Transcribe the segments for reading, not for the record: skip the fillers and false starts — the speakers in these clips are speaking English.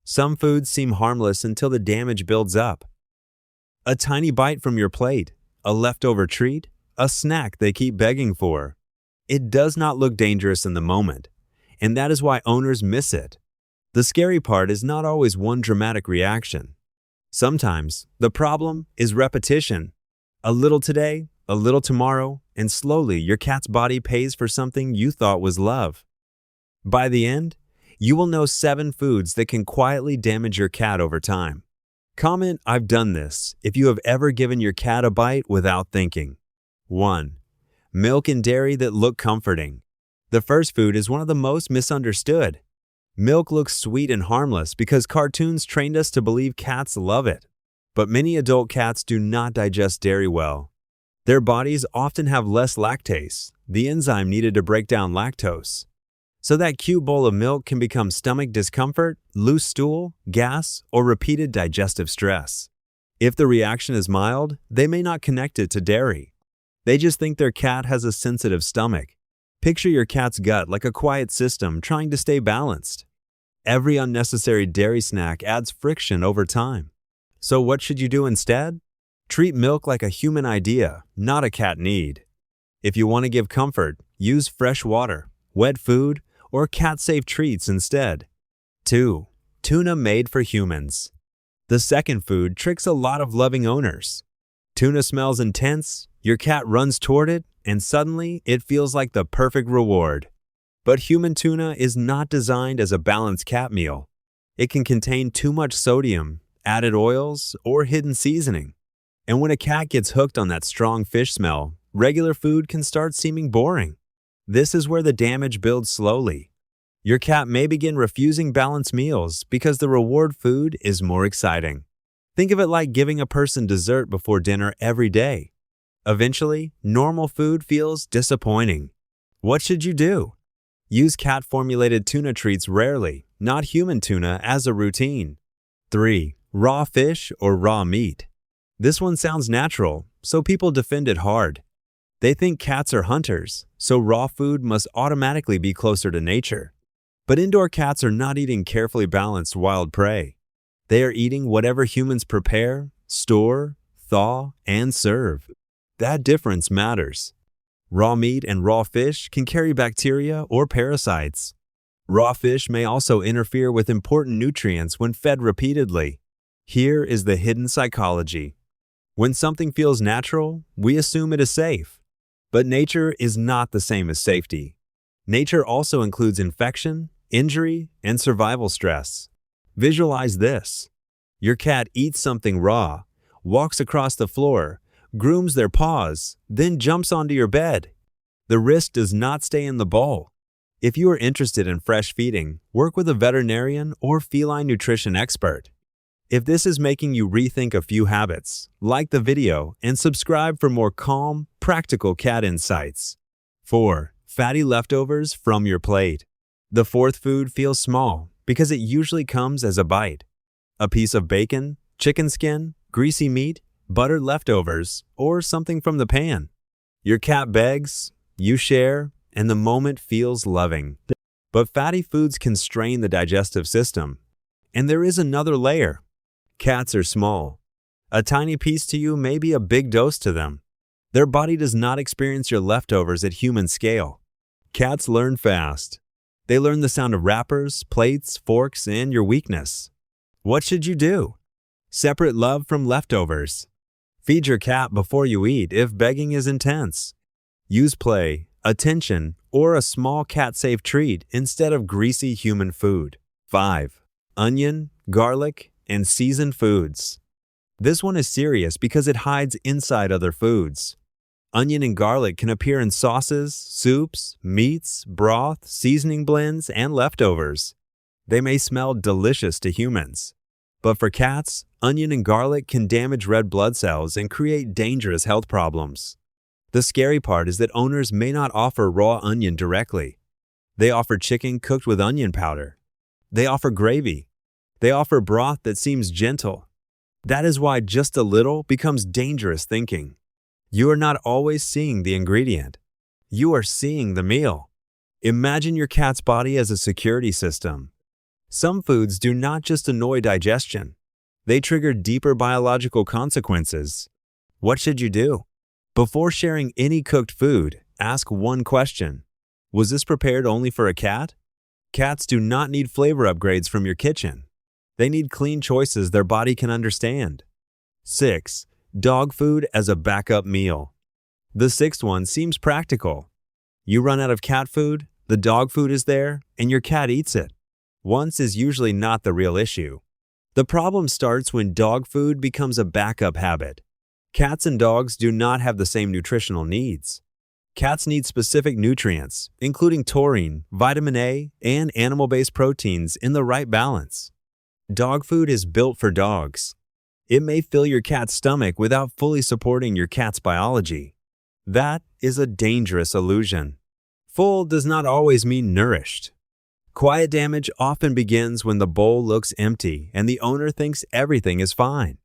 Some foods seem harmless until the damage builds up. A tiny bite from your plate, a leftover treat, a snack they keep begging for. It does not look dangerous in the moment, and that is why owners miss it. The scary part is not always one dramatic reaction. Sometimes, the problem is repetition. A little today, a little tomorrow, and slowly your cat's body pays for something you thought was love. By the end, you will know 7 foods that can quietly damage your cat over time. Comment, "I've done this," if you have ever given your cat a bite without thinking. 1. Milk and dairy that look comforting. The first food is one of the most misunderstood. Milk looks sweet and harmless because cartoons trained us to believe cats love it. But many adult cats do not digest dairy well. Their bodies often have less lactase, the enzyme needed to break down lactose. So that cute bowl of milk can become stomach discomfort, loose stool, gas, or repeated digestive stress. If the reaction is mild, they may not connect it to dairy. They just think their cat has a sensitive stomach. Picture your cat's gut like a quiet system trying to stay balanced. Every unnecessary dairy snack adds friction over time. So what should you do instead? Treat milk like a human idea, not a cat need. If you want to give comfort, use fresh water, wet food, or cat-safe treats instead. 2. Tuna made for humans. The second food tricks a lot of loving owners. Tuna smells intense, your cat runs toward it, and suddenly it feels like the perfect reward. But human tuna is not designed as a balanced cat meal. It can contain too much sodium, added oils, or hidden seasoning. And when a cat gets hooked on that strong fish smell, regular food can start seeming boring. This is where the damage builds slowly. Your cat may begin refusing balanced meals because the reward food is more exciting. Think of it like giving a person dessert before dinner every day. Eventually, normal food feels disappointing. What should you do? Use cat-formulated tuna treats rarely, not human tuna, as a routine. 3. Raw fish or raw meat. This one sounds natural, so people defend it hard. They think cats are hunters, so raw food must automatically be closer to nature. But indoor cats are not eating carefully balanced wild prey. They are eating whatever humans prepare, store, thaw, and serve. That difference matters. Raw meat and raw fish can carry bacteria or parasites. Raw fish may also interfere with important nutrients when fed repeatedly. Here is the hidden psychology. When something feels natural, we assume it is safe. But nature is not the same as safety. Nature also includes infection, injury, and survival stress. Visualize this. Your cat eats something raw, walks across the floor, grooms their paws, then jumps onto your bed. The risk does not stay in the bowl. If you are interested in fresh feeding, work with a veterinarian or feline nutrition expert. If this is making you rethink a few habits, like the video and subscribe for more calm, practical cat insights. 4. Fatty leftovers from your plate. The fourth food feels small because it usually comes as a bite. A piece of bacon, chicken skin, greasy meat, buttered leftovers, or something from the pan. Your cat begs, you share, and the moment feels loving. But fatty foods can strain the digestive system. And there is another layer. Cats are small. A tiny piece to you may be a big dose to them. Their body does not experience your leftovers at human scale. Cats learn fast. They learn the sound of wrappers, plates, forks, and your weakness. What should you do? Separate love from leftovers. Feed your cat before you eat if begging is intense. Use play, attention, or a small cat-safe treat instead of greasy human food. 5. Onion, garlic, and seasoned foods. This one is serious because it hides inside other foods. Onion and garlic can appear in sauces, soups, meats, broth, seasoning blends, and leftovers. They may smell delicious to humans. But for cats, onion and garlic can damage red blood cells and create dangerous health problems. The scary part is that owners may not offer raw onion directly. They offer chicken cooked with onion powder. They offer gravy. They offer broth that seems gentle. That is why just a little becomes dangerous thinking. You are not always seeing the ingredient. You are seeing the meal. Imagine your cat's body as a security system. Some foods do not just annoy digestion. They trigger deeper biological consequences. What should you do? Before sharing any cooked food, ask one question. Was this prepared only for a cat? Cats do not need flavor upgrades from your kitchen. They need clean choices their body can understand. 6. Dog food as a backup meal. The sixth one seems practical. You run out of cat food, the dog food is there, and your cat eats it. Once is usually not the real issue. The problem starts when dog food becomes a backup habit. Cats and dogs do not have the same nutritional needs. Cats need specific nutrients, including taurine, vitamin A, and animal-based proteins in the right balance. Dog food is built for dogs. It may fill your cat's stomach without fully supporting your cat's biology. That is a dangerous illusion. Full does not always mean nourished. Quiet damage often begins when the bowl looks empty and the owner thinks everything is fine.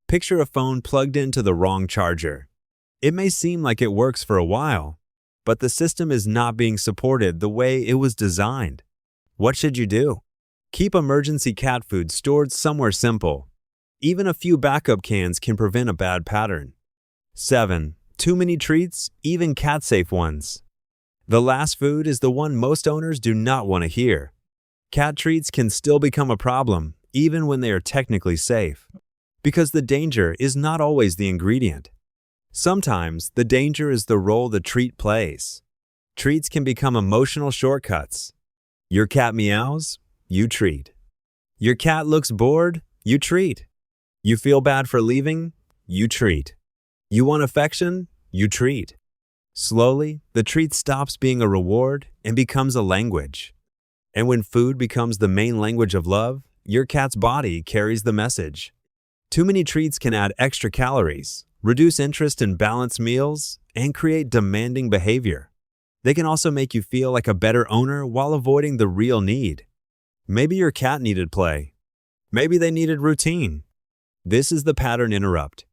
Picture a phone plugged into the wrong charger. It may seem like it works for a while, but the system is not being supported the way it was designed. What should you do? Keep emergency cat food stored somewhere simple. Even a few backup cans can prevent a bad pattern. 7. Too many treats, even cat-safe ones. The last food is the one most owners do not want to hear. Cat treats can still become a problem, even when they are technically safe, because the danger is not always the ingredient. Sometimes the danger is the role the treat plays. Treats can become emotional shortcuts. Your cat meows, you treat. Your cat looks bored, you treat. You feel bad for leaving, you treat. You want affection, you treat. Slowly, the treat stops being a reward and becomes a language. And when food becomes the main language of love, your cat's body carries the message. Too many treats can add extra calories, reduce interest in balanced meals, and create demanding behavior. They can also make you feel like a better owner while avoiding the real need. Maybe your cat needed play. Maybe they needed routine. This is the pattern interrupt.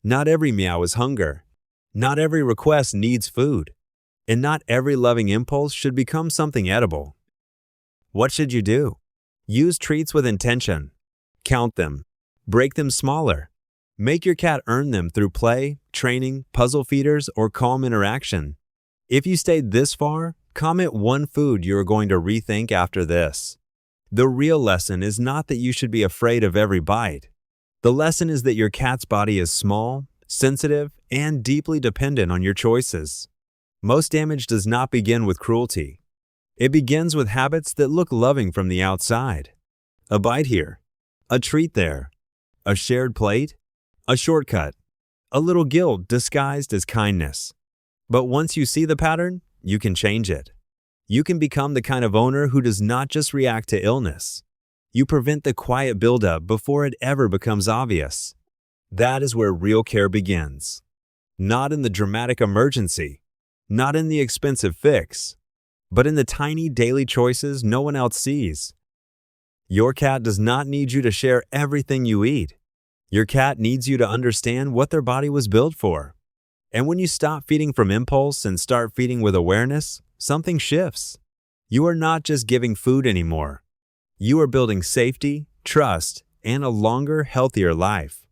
Not every meow is hunger. Not every request needs food. And not every loving impulse should become something edible. What should you do? Use treats with intention. Count them. Break them smaller. Make your cat earn them through play, training, puzzle feeders, or calm interaction. If you stayed this far, comment one food you are going to rethink after this. The real lesson is not that you should be afraid of every bite. The lesson is that your cat's body is small, sensitive, and deeply dependent on your choices. Most damage does not begin with cruelty. It begins with habits that look loving from the outside. A bite here, a treat there, a shared plate, a shortcut, a little guilt disguised as kindness. But once you see the pattern, you can change it. You can become the kind of owner who does not just react to illness. You prevent the quiet buildup before it ever becomes obvious. That is where real care begins. Not in the dramatic emergency, not in the expensive fix, but in the tiny daily choices no one else sees. Your cat does not need you to share everything you eat. Your cat needs you to understand what their body was built for. And when you stop feeding from impulse and start feeding with awareness, something shifts. You are not just giving food anymore. You are building safety, trust, and a longer, healthier life.